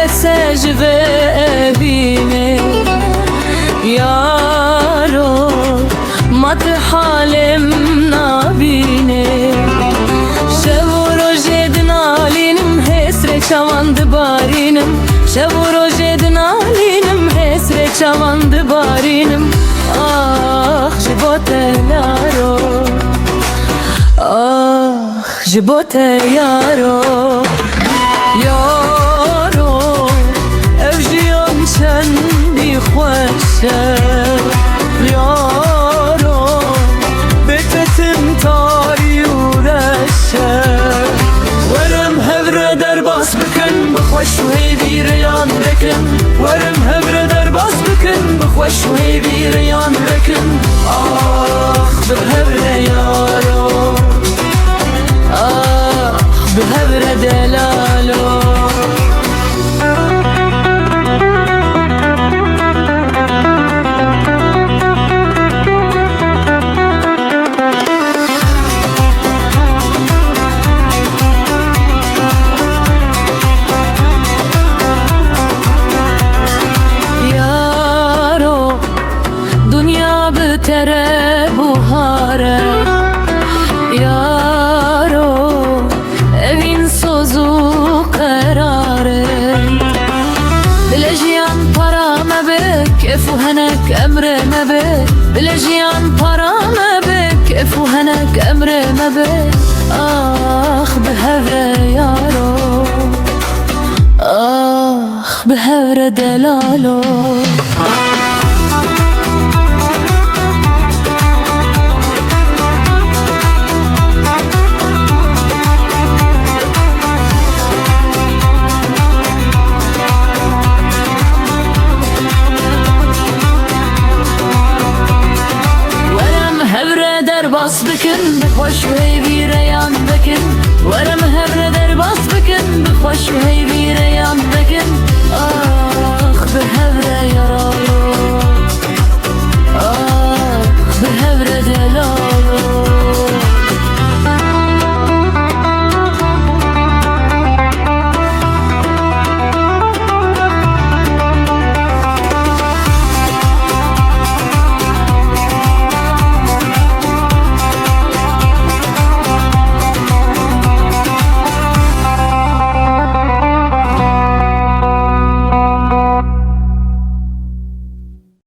بسج ve evine Yaro mat halim nabine Şevro jedin alinim hesre çavandı barinim Şevro jedin alinim hesre çavandı barinim Ah jibote yaro Ah jibote yaro Yaro ev jiyan çendi xoşe Yaro betetim tari u reşe Verem hevre derbas bikin bixweş û hêvîreyan vekin Verem hevre derbas bikin bixweş û hêvîreyan vekin Ah bi hevre yaro Ah bi hevre delalo tere buhare Yaro evin sozu karare Bilejiyan para mebek efu henek emre mebek Bilejiyan para mebek efu henek emre mebek Ah behevre yaro Ah behevre delalo Bas bikin bixweş û hêvîreyan vekin Werem hevre derbas bikin bixweş û hêvîreyan vekin